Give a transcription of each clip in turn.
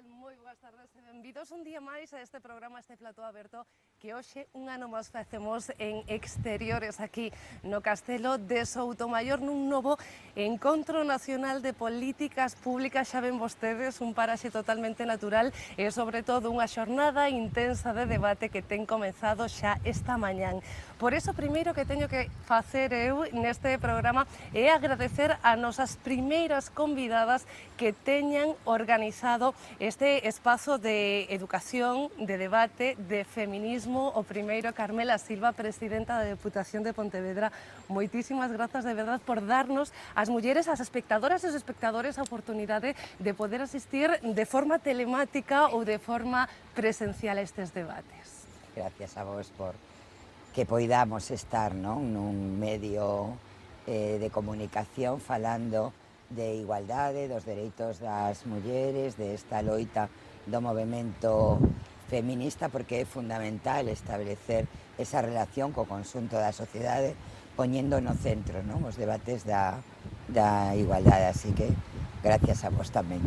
Moi boas tardes e benvidos un día máis a este programa, este plató aberto que hoxe un ano máis facemos en exteriores aquí no Castelo de Soutomaior nun novo Encontro Nacional de Políticas Públicas. Xa ven vostedes, un paraxe totalmente natural e sobre todo unha xornada intensa de debate que ten comezado xa esta mañán. Por iso, primeiro que teño que facer eu neste programa é agradecer a nosas primeiras convidadas que teñan organizado este espazo de educación, de debate, de feminismo. O primeiro, Carmela Silva, presidenta da Deputación de Pontevedra. Moitísimas grazas de verdade por darnos as mulleres, as espectadoras e os espectadores a oportunidade de poder asistir de forma telemática ou de forma presencial a estes debates. Gracias a vos por que poidamos estar nun medio de comunicación falando de igualdade, dos dereitos das mulleres, desta loita do movemento feminista, porque é fundamental establecer esa relación co conxunto da sociedade, poñendo no centro os debates da igualdade, así que gracias a vos tamén.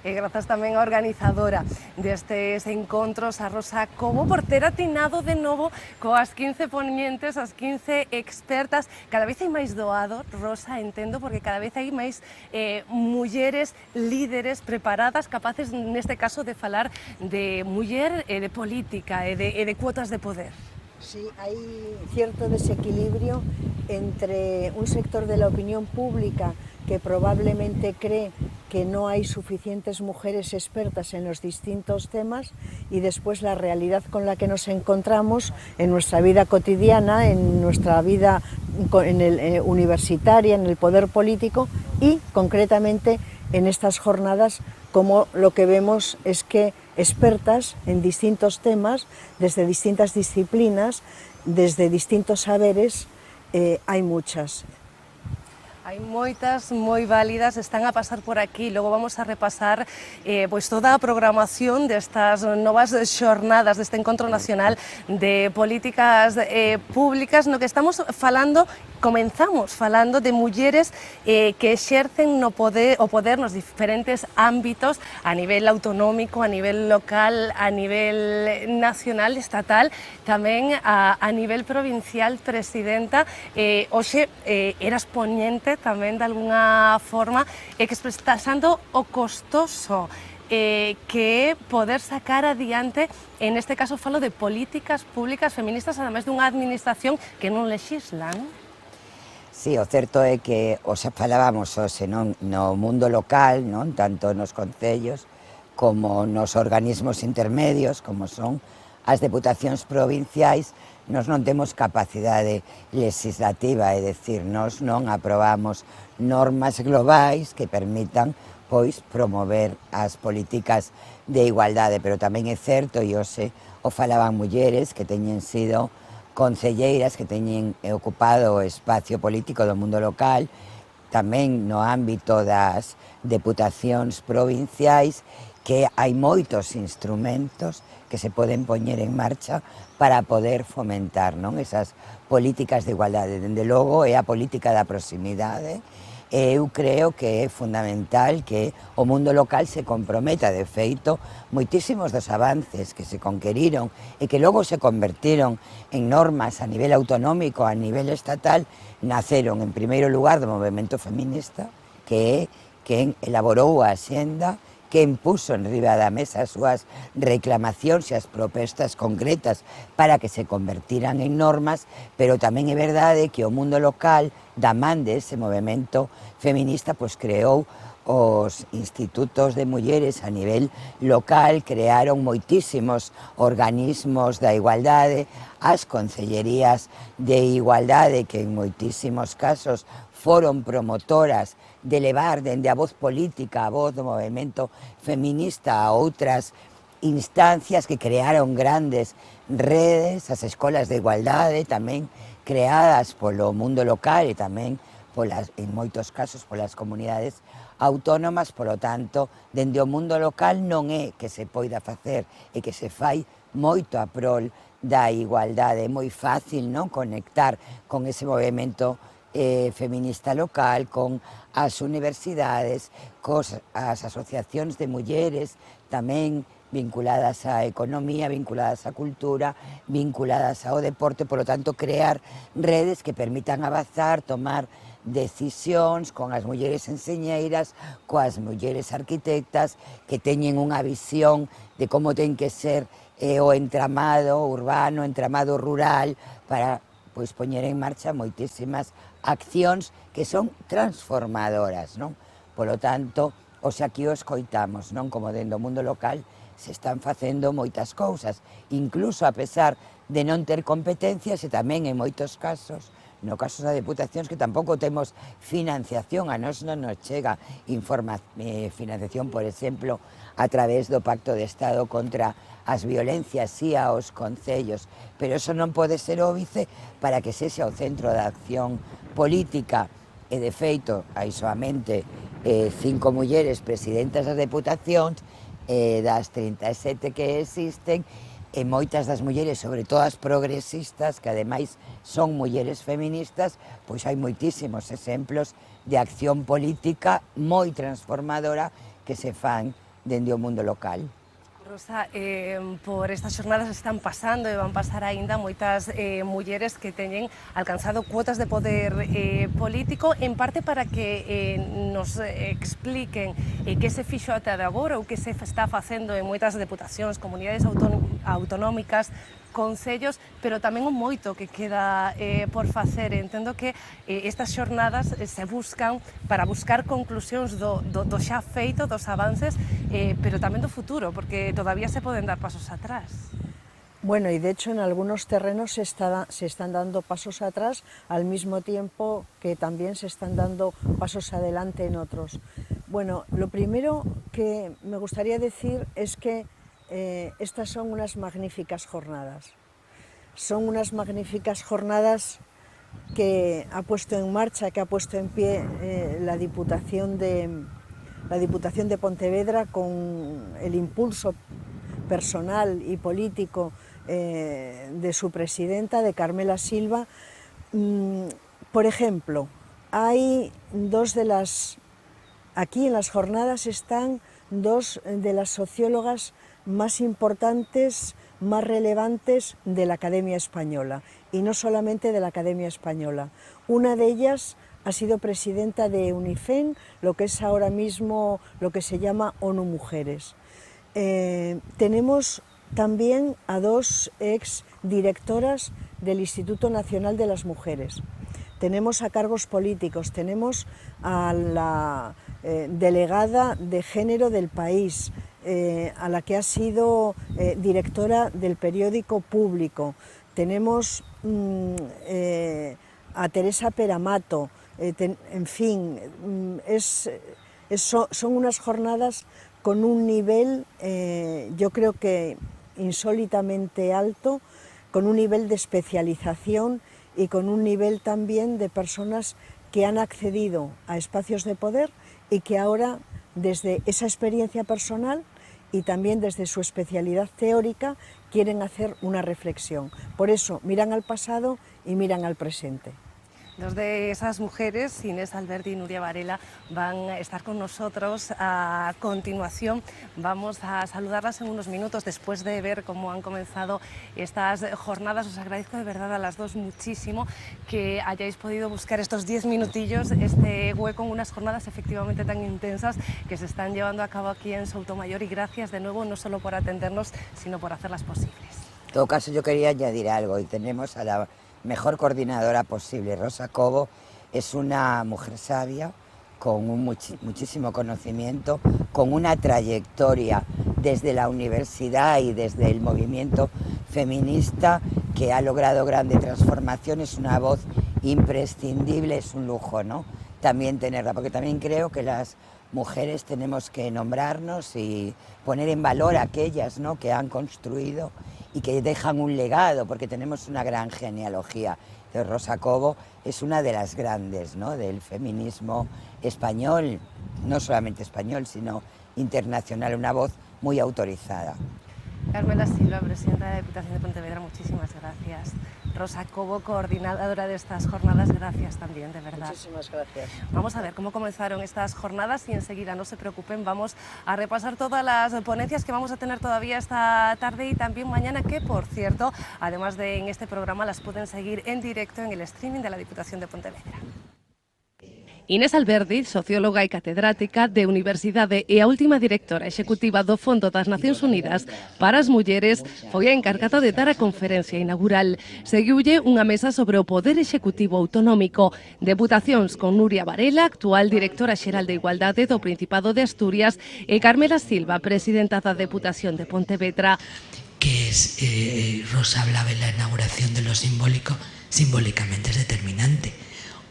E grazas tamén a organizadora destes encontros, a Rosa Cobo, por ter atinado de novo coas 15 ponentes, as 15 expertas. Cada vez hai máis doado, Rosa, entendo, porque cada vez hai máis mulleres líderes preparadas, capaces neste caso de falar de muller e de política e de cuotas de poder. Sí, hay cierto desequilibrio entre un sector de la opinión pública que probablemente cree que no hay suficientes mujeres expertas en los distintos temas y después la realidad con la que nos encontramos en nuestra vida cotidiana, en nuestra vida universitaria, en el poder político y concretamente en estas jornadas, como lo que vemos es que expertas en distintos temas, desde distintas disciplinas, desde distintos saberes, hay muchas. Hai moitas, moi válidas, están a pasar por aquí. Logo vamos a repasar pois toda a programación destas novas xornadas deste Encontro Nacional de Políticas Públicas, no que estamos falando, comenzamos falando de mulleres que exercen o poder nos diferentes ámbitos, a nivel autonómico, a nivel local, a nivel nacional, estatal, tamén a nivel provincial. Presidenta, hoxe eras ponente tamén de alguna forma, expresando o costoso que é poder sacar adiante, en este caso falo de políticas públicas feministas, ademais dunha administración que non lexisla, non? Sí, o certo é que falábamos hoxe no mundo local, tanto nos concellos como nos organismos intermedios, como son as deputacións provinciais. Nos non temos capacidade legislativa, é dicir, nos non aprobamos normas globais que permitan promover as políticas de igualdade, pero tamén é certo, e hoxe o falaban mulleres que teñen sido concelleiras, que teñen ocupado o espacio político do mundo local, tamén no ámbito das deputacións provinciais, que hai moitos instrumentos que se poden poñer en marcha para poder fomentar esas políticas de igualdade. Dende logo é a política da proximidade. Eu creo que é fundamental que o mundo local se comprometa. De feito, moitísimos dos avances que se conqueriron e que logo se convertiron en normas a nivel autonómico, a nivel estatal, naceron en primeiro lugar do movemento feminista, que é quen elaborou a axenda, que impuso en riba da mesa as súas reclamacións e as propostas concretas para que se convertiran en normas, pero tamén é verdade que o mundo local, da man dese movemento feminista, creou os institutos de mulleres a nivel local, crearon moitísimos organismos da igualdade, as concellerías de igualdade, que en moitísimos casos foron promotoras de levar dende a voz política, a voz do movemento feminista a outras instancias que crearon grandes redes, as escolas de igualdade tamén creadas polo mundo local e tamén en moitos casos polas comunidades autónomas. Polo tanto, dende o mundo local non é que se poida facer, e que se fai moito a prol da igualdade. É moi fácil, non, conectar con ese movimento feminista local, con as universidades, as asociacións de mulleres tamén vinculadas á economía, vinculadas á cultura, vinculadas ao deporte. Por lo tanto, crear redes que permitan avanzar, tomar decisións con as mulleres enseñeiras, coas mulleres arquitectas, que teñen unha visión de como ten que ser o entramado urbano, o entramado rural, para poñer en marcha moitísimas accións que son transformadoras, non? Polo tanto, aquí o escoitamos, non? Como dentro do mundo local se están facendo moitas cousas, incluso a pesar de non ter competencias, e tamén en moitos casos, no caso das deputacións, que tampouco temos financiación, a nós non nos chega financiación, por exemplo, a través do Pacto de Estado contra as violencias, sí, aos concellos, pero eso non pode ser óbice para que sexa o centro de acción política. E, de feito, hai soamente 5 mulleres presidentas das deputacións, das 37 que existen, e moitas das mulleres, sobre todo as progresistas, que ademais son mulleres feministas, pois hai moitísimos exemplos de acción política moi transformadora que se fan dende o mundo local. Rosa, por estas xornadas están pasando e van pasar aínda moitas mulleres que teñen alcanzado cuotas de poder político, en parte para que nos expliquen que se fixo ata de agora ou que se está facendo en moitas deputacións, comunidades autonómicas, concellos, pero tamén o moito que queda por facer. Entendo que estas xornadas se buscan para buscar conclusións do xa feito, dos avances, pero tamén do futuro, porque todavía se poden dar pasos atrás. Bueno, y de hecho en algunos terrenos se están dando pasos atrás al mismo tiempo que también se están dando pasos adelante en otros. Bueno, lo primero que me gustaría decir es que estas son unas magníficas jornadas. Son unas magníficas jornadas que ha puesto en marcha, que ha puesto en pie la Diputación de Pontevedra, con el impulso personal y político de su presidenta, de Carmela Silva. Por ejemplo, hay aquí en las jornadas están dos de las sociólogas más importantes, más relevantes de la Academia Española, y no solamente de la Academia Española. Una de ellas ha sido presidenta de UNIFEM, lo que es ahora mismo lo que se llama ONU Mujeres. Tenemos también a dos exdirectoras del Instituto Nacional de las Mujeres. Tenemos a cargos políticos, tenemos a la delegada de género del país, a la que ha sido directora del periódico Público. Tenemos a Teresa Peramato, en fin, son unas jornadas con un nivel, yo creo que insólitamente alto, con un nivel de especialización y con un nivel también de personas que han accedido a espacios de poder y que ahora, desde esa experiencia personal y también desde su especialidad teórica, quieren hacer una reflexión. Por eso miran al pasado y miran al presente. Dos de esas mujeres, Inés Alberdi y Nuria Varela, van a estar con nosotros a continuación. Vamos a saludarlas en unos minutos después de ver cómo han comenzado estas jornadas. Os agradezco de verdad a las dos muchísimo que hayáis podido buscar estos 10 minutillos, este hueco en unas jornadas efectivamente tan intensas que se están llevando a cabo aquí en Soutomayor, y gracias de nuevo no solo por atendernos, sino por hacerlas posibles. En todo caso, yo quería añadir algo, y tenemos a la mejor coordinadora posible. Rosa Cobo es una mujer sabia, con muchísimo conocimiento, con una trayectoria desde la universidad y desde el movimiento feminista, que ha logrado grandes transformaciones, una voz imprescindible. Es un lujo, ¿no?, también tenerla, porque también creo que las mujeres tenemos que nombrarnos y poner en valor a aquellas, ¿no?, que han construido y que dejan un legado, porque tenemos una gran genealogía. Rosa Cobo es una de las grandes, ¿no?, del feminismo español, no solamente español, sino internacional, una voz muy autorizada. Carmela Silva, presidenta de la Diputación de Pontevedra, muchísimas gracias. Rosa Cobo, coordinadora de estas jornadas, gracias también, de verdad. Muchísimas gracias. Vamos a ver cómo comenzaron estas jornadas y enseguida, no se preocupen, vamos a repasar todas las ponencias que vamos a tener todavía esta tarde y también mañana, que por cierto, además de en este programa, las pueden seguir en directo en el streaming de la Diputación de Pontevedra. Inés Alberdi, socióloga e catedrática de Universidade e a última directora executiva do Fondo das Nacións Unidas para as Mulleres, foi a encargada de dar a conferencia inaugural. Seguiulle unha mesa sobre o poder executivo autonómico. Deputacións con Nuria Varela, actual directora xeral de Igualdade do Principado de Asturias, e Carmela Silva, presidenta da Deputación de Pontevedra. Que es, Rosa hablaba en la inauguración de lo simbólico, simbólicamente es determinante.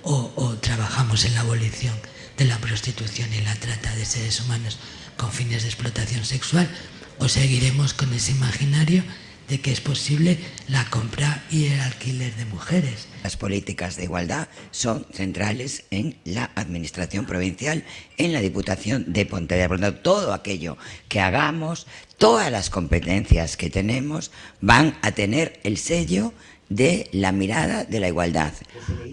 O trabajamos en la abolición de la prostitución y la trata de seres humanos con fines de explotación sexual, o seguiremos con ese imaginario de que es posible la compra y el alquiler de mujeres. Las políticas de igualdad son centrales en la administración provincial, en la Diputación de Pontevedra. Por lo tanto, todo aquello que hagamos, todas las competencias que tenemos, van a tener el sello de la mirada de la igualdad.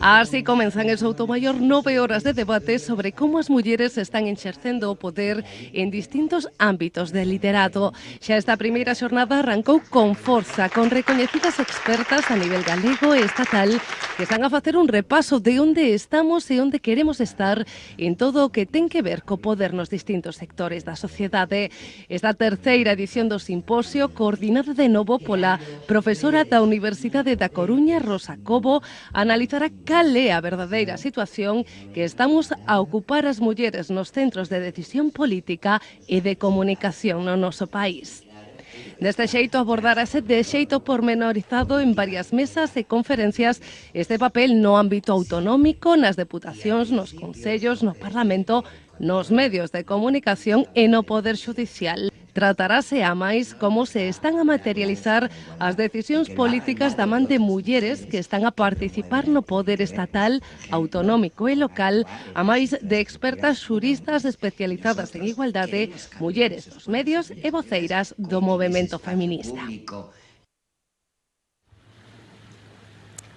Así comenzan en Soutomaior 9 horas de debate sobre como as mulleres están exercendo o poder en distintos ámbitos de liderado. Xa esta primeira xornada arrancou con forza, con recoñecidas expertas a nivel galego e estatal que están a facer un repaso de onde estamos e onde queremos estar en todo o que ten que ver co poder nos distintos sectores da sociedade. Esta terceira edición do simposio, coordinada de novo pola profesora da Universidade da Coruña, Rosa Cobo, analizará cal é a verdadeira situación que estamos a ocupar as mulleres nos centros de decisión política e de comunicación no noso país. Deste xeito abordarase de xeito pormenorizado en varias mesas e conferencias este papel no ámbito autonómico, nas deputacións, nos concellos, no Parlamento, nos medios de comunicación e no Poder Xudicial. Tratarase a máis como se están a materializar as decisións políticas da man de mulleres que están a participar no poder estatal, autonómico e local, a máis de expertas xuristas especializadas en igualdade, mulleres dos medios e voceiras do movemento feminista.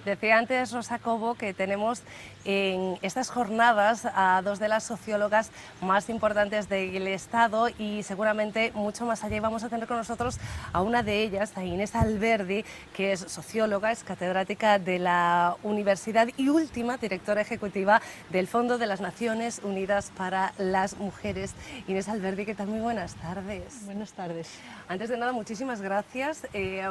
Decía antes Rosa Cobo que tenemos en estas jornadas a dos de las sociólogas más importantes del Estado y seguramente mucho más allá. Y vamos a tener con nosotros a una de ellas, a Inés Alberdi, que es socióloga, es catedrática de la Universidad y última directora ejecutiva del Fondo de las Naciones Unidas para las Mujeres. Inés Alberdi, ¿qué tal? Muy buenas tardes. Buenas tardes. Antes de nada, muchísimas gracias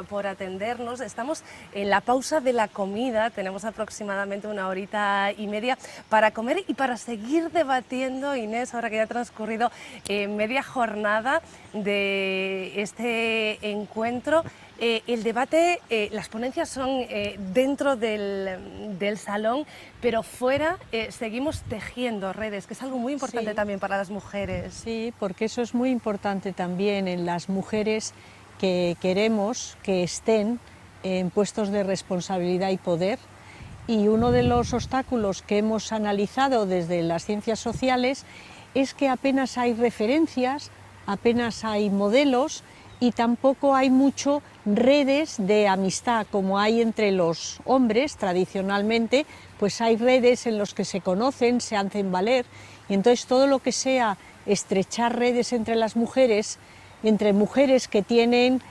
por atendernos. Estamos en la pausa de la comida, tenemos aproximadamente una horita y media para comer y para seguir debatiendo, Inés, ahora que ya ha transcurrido media jornada de este encuentro. El debate, las ponencias son dentro del salón, pero fuera seguimos tejiendo redes, que es algo muy importante también para las mujeres. Sí, porque eso es muy importante también en las mujeres que queremos que estén en puestos de responsabilidad y poder. Y uno de los obstáculos que hemos analizado desde las ciencias sociales es que apenas hay referencias, apenas hay modelos y tampoco hay mucho redes de amistad como hay entre los hombres tradicionalmente, pues hay redes en los que se conocen, se hacen valer, y entonces todo lo que sea estrechar redes entre las mujeres, entre mujeres que tienen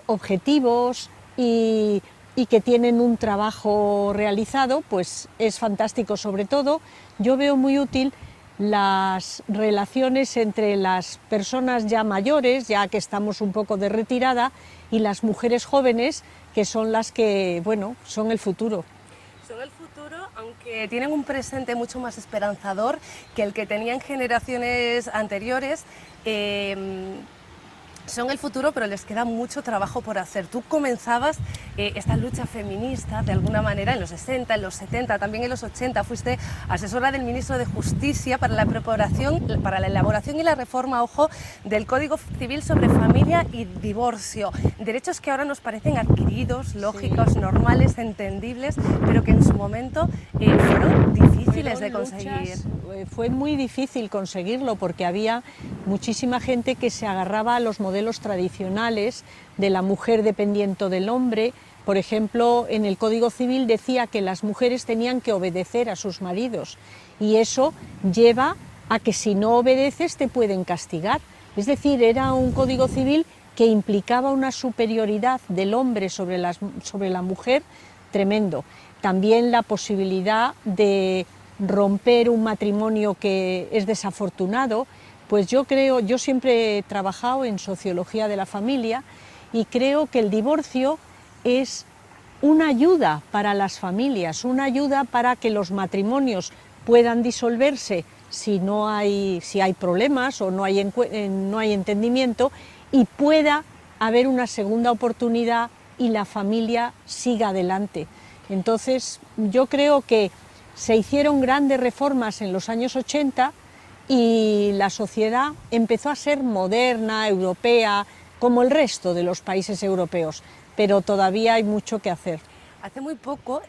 objetivos y que tienen un trabajo realizado, pues es fantástico. Sobre todo, yo veo muy útil las relaciones entre las personas ya mayores, ya que estamos un poco de retirada, y las mujeres jóvenes, que son las que, bueno, son el futuro. Son el futuro, aunque tienen un presente mucho más esperanzador que el que tenían generaciones anteriores. son el futuro, pero les queda mucho trabajo por hacer. Tú comenzabas esta lucha feminista de alguna manera en los 60, en los 70, también en los 80. Fuiste asesora del ministro de Justicia para la elaboración y la reforma, ojo, del Código Civil sobre familia y divorcio. Derechos que ahora nos parecen adquiridos, lógicos, sí, normales, entendibles, pero que en su momento fueron difíciles de conseguir. Fue muy difícil conseguirlo porque había muchísima gente que se agarraba a los modelos tradicionales de la mujer dependiendo del hombre. Por ejemplo, en el Código Civil decía que las mujeres tenían que obedecer a sus maridos y eso lleva a que si no obedeces te pueden castigar. Es decir, era un Código Civil que implicaba una superioridad del hombre sobre la mujer tremendo. También la posibilidad de romper un matrimonio que es desafortunado, pues yo siempre he trabajado en sociología de la familia y creo que el divorcio es una ayuda para las familias, una ayuda para que los matrimonios puedan disolverse si hay problemas o no hay entendimiento y pueda haber una segunda oportunidad y la familia siga adelante. Entonces yo creo que se hicieron grandes reformas en los años 80 y la sociedad empezó a ser moderna, europea, como el resto de los países europeos, pero todavía hay mucho que hacer. Hace muy poco,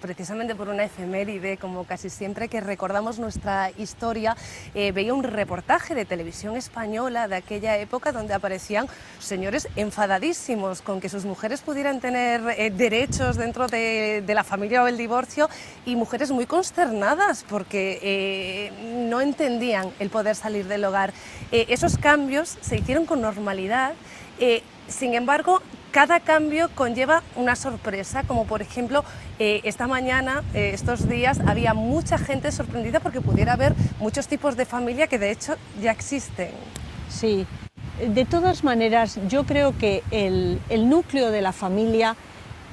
precisamente por una efeméride, como casi siempre que recordamos nuestra historia, veía un reportaje de Televisión Española de aquella época donde aparecían señores enfadadísimos con que sus mujeres pudieran tener derechos dentro de la familia o el divorcio y mujeres muy consternadas porque no entendían el poder salir del hogar. Esos cambios se hicieron con normalidad, sin embargo, cada cambio conlleva una sorpresa, como por ejemplo esta mañana, estos días, había mucha gente sorprendida porque pudiera haber muchos tipos de familia que de hecho ya existen. Sí, de todas maneras yo creo que el núcleo de la familia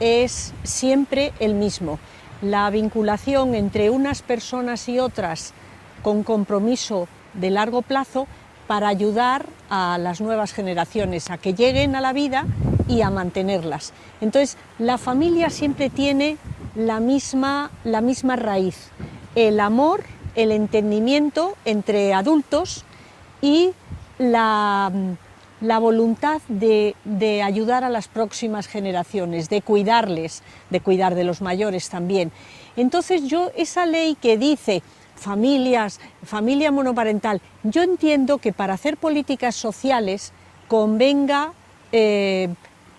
es siempre el mismo. La vinculación entre unas personas y otras con compromiso de largo plazo para ayudar a las nuevas generaciones a que lleguen a la vida y a mantenerlas. Entonces, la familia siempre tiene la misma raíz, el amor, el entendimiento entre adultos y la voluntad de ayudar a las próximas generaciones, de cuidarles, de cuidar de los mayores también. Entonces, esa ley que dice familia monoparental, yo entiendo que para hacer políticas sociales convenga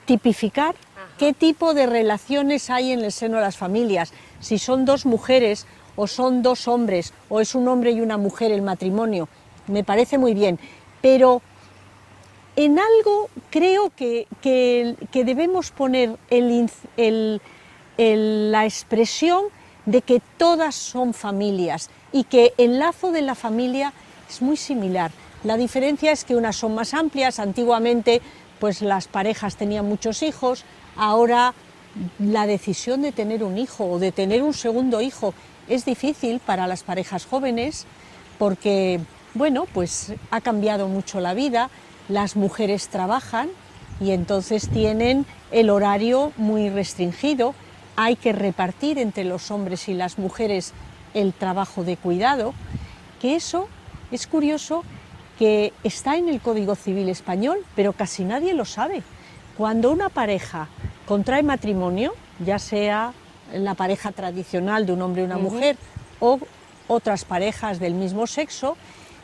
tipificar qué tipo de relaciones hay en el seno de las familias, si son dos mujeres o son dos hombres o es un hombre y una mujer el matrimonio, me parece muy bien, pero en algo creo que debemos poner la expresión de que todas son familias y que el lazo de la familia es muy similar. La diferencia es que unas son más amplias, antiguamente pues las parejas tenían muchos hijos, ahora la decisión de tener un hijo o de tener un segundo hijo es difícil para las parejas jóvenes porque, bueno, pues ha cambiado mucho la vida, las mujeres trabajan y entonces tienen el horario muy restringido, hay que repartir entre los hombres y las mujeres el trabajo de cuidado, que eso es curioso que está en el Código Civil español, pero casi nadie lo sabe. Cuando una pareja contrae matrimonio, ya sea la pareja tradicional de un hombre y una mujer o otras parejas del mismo sexo,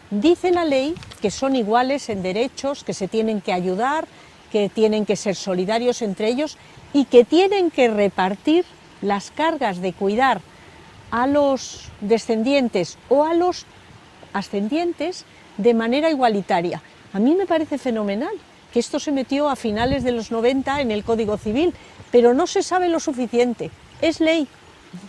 dice la ley que son iguales en derechos, que se tienen que ayudar, que tienen que ser solidarios entre ellos y que tienen que repartir las cargas de cuidar a los descendientes o a los ascendientes de manera igualitaria. A mí me parece fenomenal que esto se metió a finales de los 90 en el Código Civil, pero no se sabe lo suficiente. Es ley,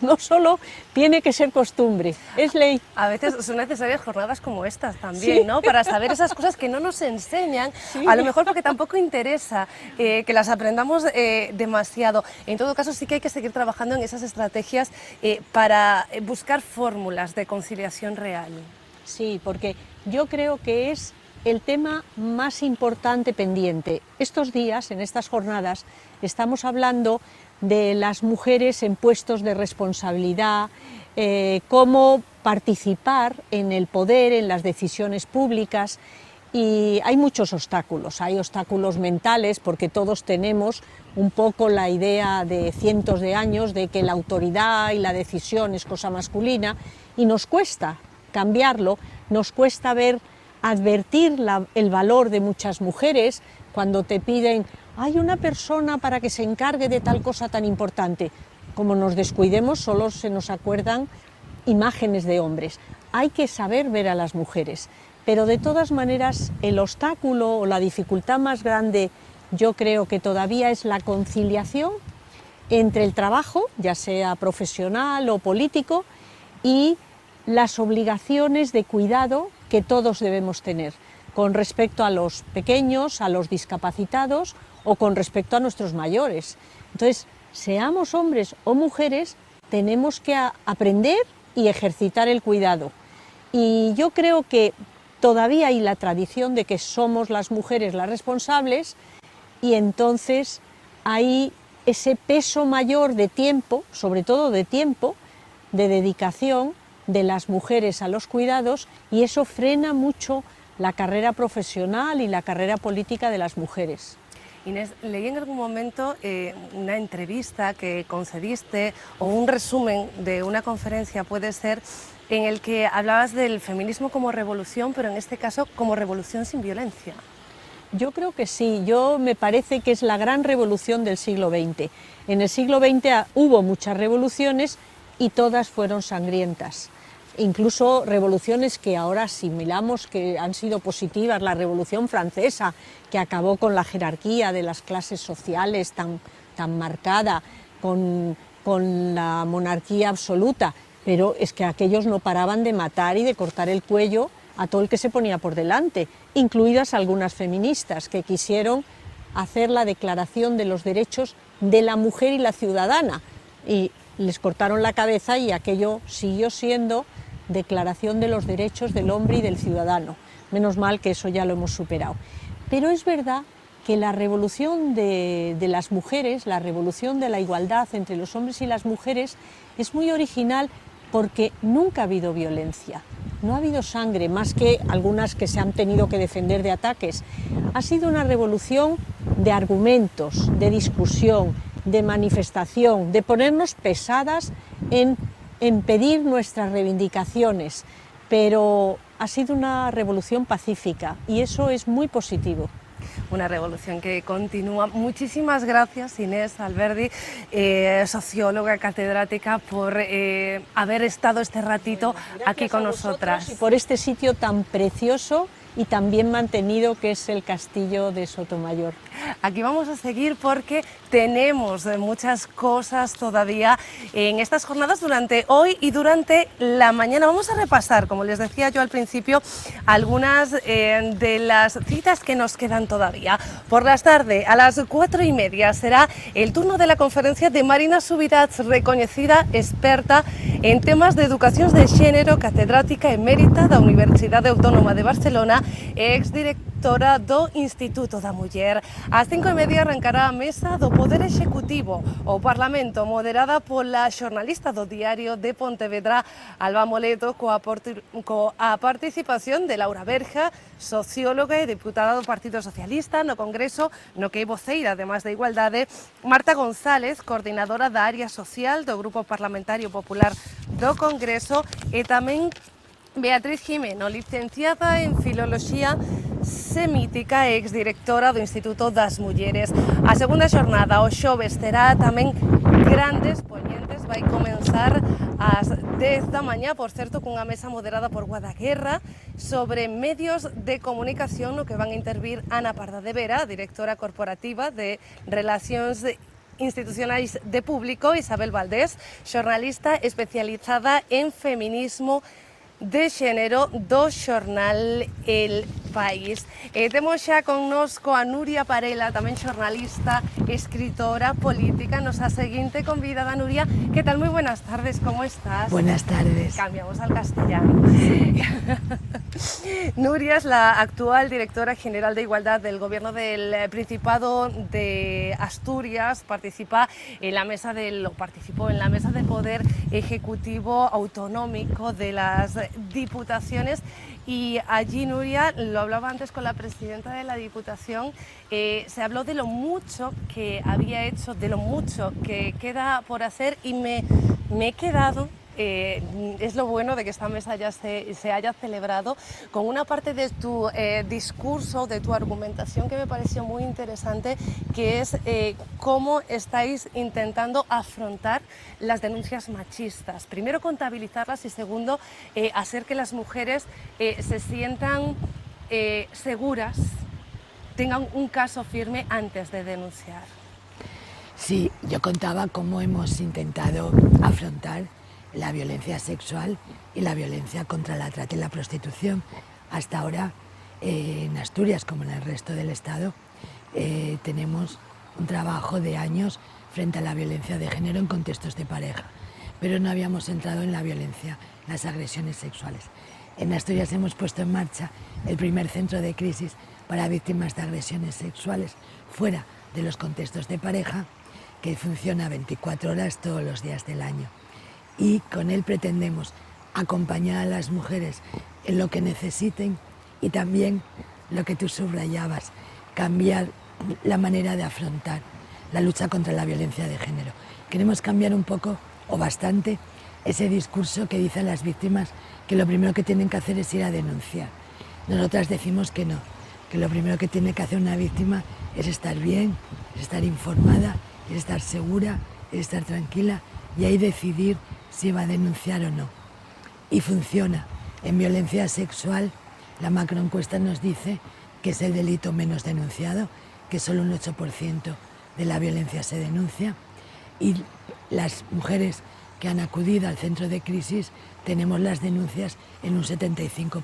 no solo tiene que ser costumbre, es ley. A veces son necesarias jornadas como estas también, sí, ¿no? Para saber esas cosas que no nos enseñan, sí, a lo mejor porque tampoco interesa que las aprendamos demasiado. En todo caso, sí que hay que seguir trabajando en esas estrategias para buscar fórmulas de conciliación real. Sí, porque yo creo que es el tema más importante pendiente. Estos días, en estas jornadas, estamos hablando de las mujeres en puestos de responsabilidad, cómo participar en el poder, en las decisiones públicas, y hay muchos obstáculos. Hay obstáculos mentales, porque todos tenemos un poco la idea de cientos de años de que la autoridad y la decisión es cosa masculina, y nos cuesta cambiarlo, nos cuesta advertir el valor de muchas mujeres cuando te piden hay una persona para que se encargue de tal cosa tan importante. Como nos descuidemos, solo se nos acuerdan imágenes de hombres. Hay que saber ver a las mujeres, pero de todas maneras el obstáculo o la dificultad más grande yo creo que todavía es la conciliación entre el trabajo, ya sea profesional o político, y las obligaciones de cuidado que todos debemos tener con respecto a los pequeños, a los discapacitados o con respecto a nuestros mayores. Entonces, seamos hombres o mujeres, tenemos que aprender y ejercitar el cuidado. Y yo creo que todavía hay la tradición de que somos las mujeres las responsables, y entonces hay ese peso mayor de tiempo, sobre todo de tiempo, de dedicación de las mujeres a los cuidados, y eso frena mucho la carrera profesional y la carrera política de las mujeres. Inés, leí en algún momento una entrevista que concediste o un resumen de una conferencia, puede ser, en el que hablabas del feminismo como revolución, pero en este caso como revolución sin violencia. Yo creo que sí, me parece que es la gran revolución del siglo XX. En el siglo XX hubo muchas revoluciones y todas fueron sangrientas. Incluso revoluciones que ahora asimilamos que han sido positivas, la Revolución Francesa, que acabó con la jerarquía de las clases sociales tan marcada, con la monarquía absoluta, pero es que aquellos no paraban de matar y de cortar el cuello a todo el que se ponía por delante, incluidas algunas feministas que quisieron hacer la declaración de los derechos de la mujer y la ciudadana, y les cortaron la cabeza, y aquello siguió siendo Declaración de los Derechos del Hombre y del Ciudadano. Menos mal que eso ya lo hemos superado. Pero es verdad que la revolución de las mujeres, la revolución de la igualdad entre los hombres y las mujeres, es muy original porque nunca ha habido violencia, no ha habido sangre, más que algunas que se han tenido que defender de ataques. Ha sido una revolución de argumentos, de discusión, de manifestación, de ponernos pesadas en pedir nuestras reivindicaciones, pero ha sido una revolución pacífica y eso es muy positivo. Una revolución que continúa. Muchísimas gracias, Inés Alberdi, socióloga, catedrática, por haber estado este ratito aquí con nosotras. Y por este sitio tan precioso y tan bien mantenido que es el Castillo de Sotomayor. Aquí vamos a seguir porque tenemos muchas cosas todavía en estas jornadas durante hoy y durante la mañana. Vamos a repasar, como les decía yo al principio, algunas de las citas que nos quedan todavía. Por las tardes, a las 4:30, será el turno de la conferencia de Marina Subirats, reconocida experta en temas de educación de xénero, catedrática emérita da Universidade Autónoma de Barcelona e exdirectora do Instituto da Muller. Ás 5:30 arrancará a mesa do Poder Executivo o Parlamento, moderada pola xornalista do Diario de Pontevedra, Alba Moleto, coa participación de Laura Berja, socióloga e diputada do Partido Socialista no Congreso, no que é voceira, además de Igualdade, Marta González, coordinadora da área social do Grupo Parlamentario Popular do Congreso, e tamén Beatriz Jimeno, licenciada en Filoloxía Semítica e exdirectora do Instituto das Mulleres. A segunda xornada, o xoves, terá tamén grandes poñentes. Vai comenzar ás 10 da mañá, por certo, cunha mesa moderada por Guadaguerra sobre medios de comunicación, no que van a intervir Ana Parda de Vera, directora corporativa de Relacións Institucionais de Público, Isabel Valdés, xornalista especializada en feminismo de xénero do xornal El país. Temos xa connosco a Nuria Parela, tamén xornalista, escritora, política, nosa seguinte convidada. Nuria, que tal? Moi buenas tardes, como estás? Buenas tardes. Cambiamos al castellano. Nuria es la actual directora general de Igualdad del Gobierno del Principado de Asturias. Participó en la mesa de poder ejecutivo autonómico de las diputaciones. Y allí, Nuria, lo hablaba antes con la presidenta de la Diputación, se habló de lo mucho que había hecho, de lo mucho que queda por hacer, y me he quedado, es lo bueno de que esta mesa ya se haya celebrado, con una parte de tu discurso, de tu argumentación, que me pareció muy interesante, que es cómo estáis intentando afrontar las denuncias machistas. Primero, contabilizarlas, y segundo, hacer que las mujeres se sientan seguras, tengan un caso firme antes de denunciar. Sí, yo contaba cómo hemos intentado afrontar la violencia sexual y la violencia contra la trata y la prostitución. Hasta ahora, en Asturias, como en el resto del Estado, tenemos un trabajo de años frente a la violencia de género en contextos de pareja, pero no habíamos entrado en la violencia, las agresiones sexuales. En Asturias hemos puesto en marcha el primer centro de crisis para víctimas de agresiones sexuales fuera de los contextos de pareja, que funciona 24 horas todos los días del año. Y con él pretendemos acompañar a las mujeres en lo que necesiten, y también lo que tú subrayabas, cambiar la manera de afrontar la lucha contra la violencia de género. Queremos cambiar un poco, o bastante, ese discurso que dicen las víctimas que lo primero que tienen que hacer es ir a denunciar. Nosotras decimos que no, que lo primero que tiene que hacer una víctima es estar bien, es estar informada, es estar segura, es estar tranquila, y ahí decidir si va a denunciar o no. Y funciona. En violencia sexual, la macroencuesta nos dice que es el delito menos denunciado, que solo un 8% de la violencia se denuncia, y las mujeres que han acudido al centro de crisis tenemos las denuncias en un 75%.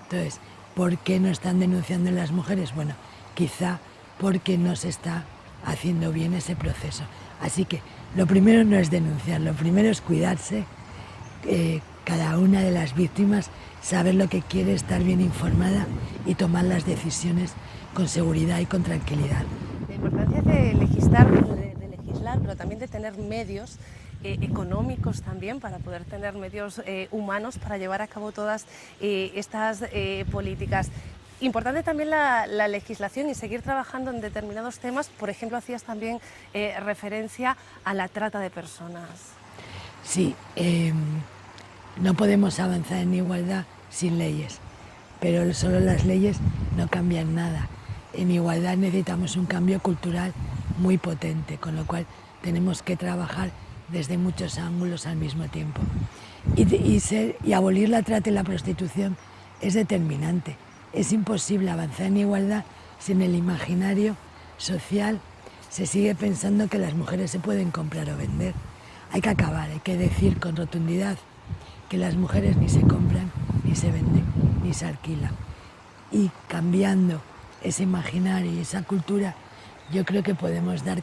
Entonces, ¿por qué no están denunciando las mujeres? Bueno, quizá porque no se está haciendo bien ese proceso. Así que lo primero no es denunciar, lo primero es cuidarse, cada una de las víctimas, saber lo que quiere, estar bien informada y tomar las decisiones con seguridad y con tranquilidad. La importancia de legislar, pero también de tener medios económicos también, para poder tener medios humanos para llevar a cabo todas estas políticas. Importante también la legislación y seguir trabajando en determinados temas. Por ejemplo, hacías también referencia a la trata de personas. Sí, no podemos avanzar en igualdad sin leyes, pero solo las leyes no cambian nada. En igualdad necesitamos un cambio cultural muy potente, con lo cual tenemos que trabajar desde muchos ángulos al mismo tiempo. Y abolir la trata y la prostitución es determinante. Es imposible avanzar en igualdad si en el imaginario social se sigue pensando que las mujeres se pueden comprar o vender. Hay que acabar, hay que decir con rotundidad que las mujeres ni se compran, ni se venden, ni se alquilan. Y cambiando ese imaginario y esa cultura, yo creo que podemos dar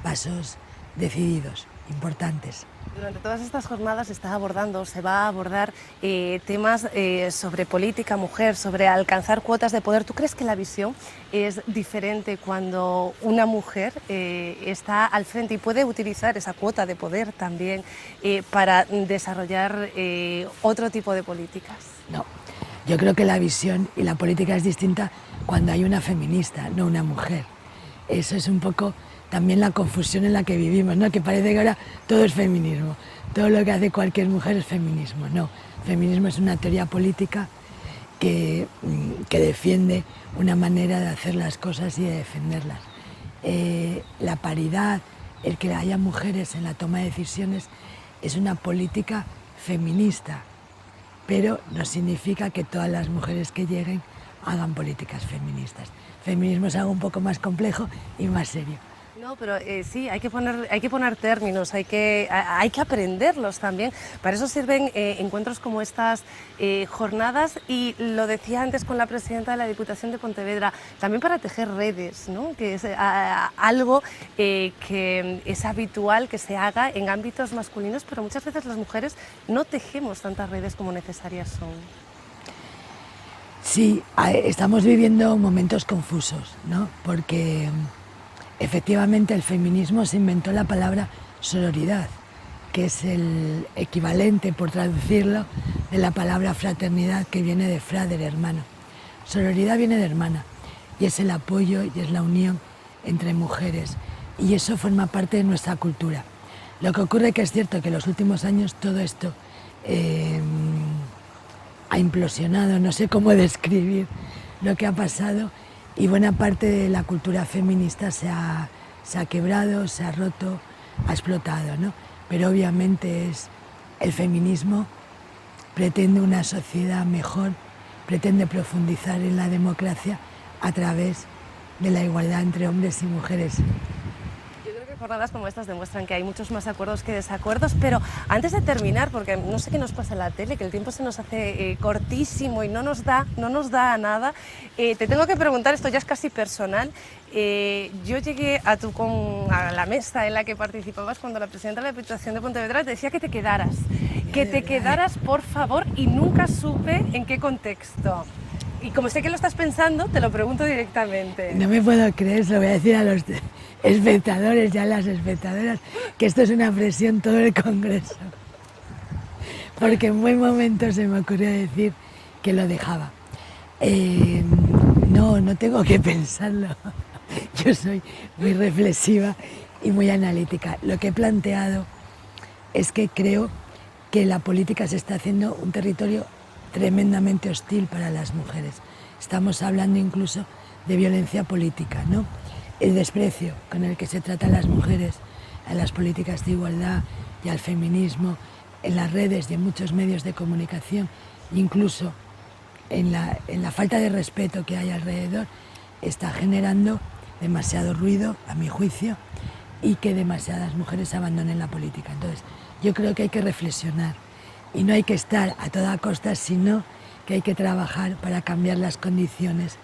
pasos decididos, importantes. Durante todas estas jornadas se va a abordar temas sobre política mujer, sobre alcanzar cuotas de poder. ¿Tú crees que la visión es diferente cuando una mujer está al frente y puede utilizar esa cuota de poder también para desarrollar otro tipo de políticas? No, yo creo que la visión y la política es distinta cuando hay una feminista, no una mujer. Eso es un poco también la confusión en la que vivimos, ¿no? Que parece que ahora todo es feminismo, todo lo que hace cualquier mujer es feminismo. No, feminismo es una teoría política que defiende una manera de hacer las cosas y de defenderlas. La paridad, el que haya mujeres en la toma de decisiones, es una política feminista, pero no significa que todas las mujeres que lleguen hagan políticas feministas. Feminismo es algo un poco más complejo y más serio. No, pero sí, hay que poner términos, hay que aprenderlos también. Para eso sirven encuentros como estas jornadas, y lo decía antes con la presidenta de la Diputación de Pontevedra, también para tejer redes, ¿no? Que es algo que es habitual que se haga en ámbitos masculinos, pero muchas veces las mujeres no tejemos tantas redes como necesarias son. Sí, estamos viviendo momentos confusos, ¿no? Porque efectivamente el feminismo se inventó la palabra sororidad, que es el equivalente, por traducirlo, de la palabra fraternidad, que viene de frater, hermano. Sororidad viene de hermana, y es el apoyo y es la unión entre mujeres, y eso forma parte de nuestra cultura. Lo que ocurre que es cierto que en los últimos años todo esto ha implosionado, no sé cómo describir lo que ha pasado, y buena parte de la cultura feminista se ha quebrado, se ha roto, ha explotado, ¿no? Pero obviamente el feminismo pretende una sociedad mejor, pretende profundizar en la democracia a través de la igualdad entre hombres y mujeres. Jornadas como estas demuestran que hay muchos más acuerdos que desacuerdos, pero antes de terminar, porque no sé qué nos pasa en la tele, que el tiempo se nos hace cortísimo y no nos da a nada, te tengo que preguntar, esto ya es casi personal. Yo llegué a la mesa en la que participabas cuando la presidenta de la Diputación de Pontevedra te decía que te quedaras, por favor, y nunca supe en qué contexto. Y como sé que lo estás pensando, te lo pregunto directamente. No me puedo creer, se lo voy a decir a los espectadores y a las espectadoras, que esto es una presión todo el Congreso. Porque en buen momento se me ocurrió decir que lo dejaba. No tengo que pensarlo. Yo soy muy reflexiva y muy analítica. Lo que he planteado es que creo que la política se está haciendo un territorio tremendamente hostil para las mujeres. Estamos hablando incluso de violencia política, ¿no? El desprecio con el que se trata a las mujeres, a las políticas de igualdad y al feminismo, en las redes y en muchos medios de comunicación, incluso en la falta de respeto que hay alrededor, está generando demasiado ruido, a mi juicio, y que demasiadas mujeres abandonen la política. Entonces, yo creo que hay que reflexionar. Y no hay que estar a toda costa, sino que hay que trabajar para cambiar las condiciones,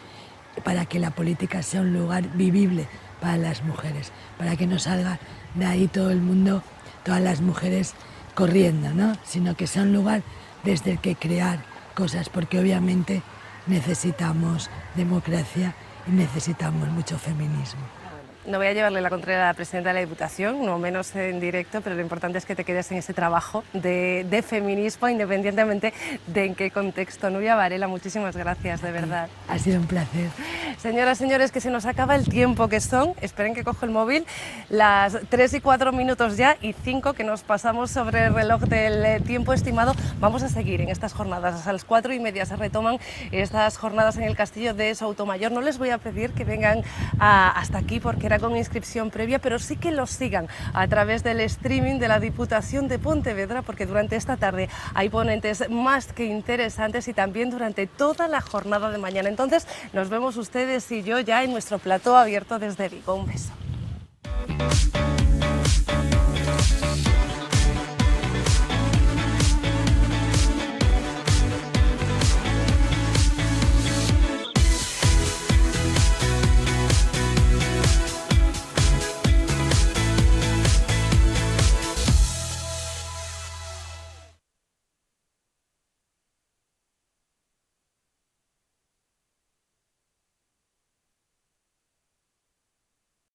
para que la política sea un lugar vivible para las mujeres, para que no salga de ahí todo el mundo, todas las mujeres corriendo, ¿no? Sino que sea un lugar desde el que crear cosas, porque obviamente necesitamos democracia y necesitamos mucho feminismo. No voy a llevarle la contraria a la presidenta de la Diputación, no menos en directo, pero lo importante es que te quedes en ese trabajo de feminismo, independientemente de en qué contexto. Nuria Varela, muchísimas gracias, de verdad. Ha sido un placer. Señoras, señores, que se nos acaba el tiempo, que son, esperen que cojo el móvil, las 3 y 4 minutos ya y 5 que nos pasamos sobre el reloj del tiempo estimado. Vamos a seguir en estas jornadas. A las 4:30 se retoman estas jornadas en el Castillo de Soutomayor. No les voy a pedir que vengan hasta aquí porque era con inscripción previa, pero sí que los sigan a través del streaming de la Diputación de Pontevedra, porque durante esta tarde hay ponentes más que interesantes y también durante toda la jornada de mañana. Entonces, nos vemos ustedes y yo ya en nuestro plató abierto desde Vigo. Un beso.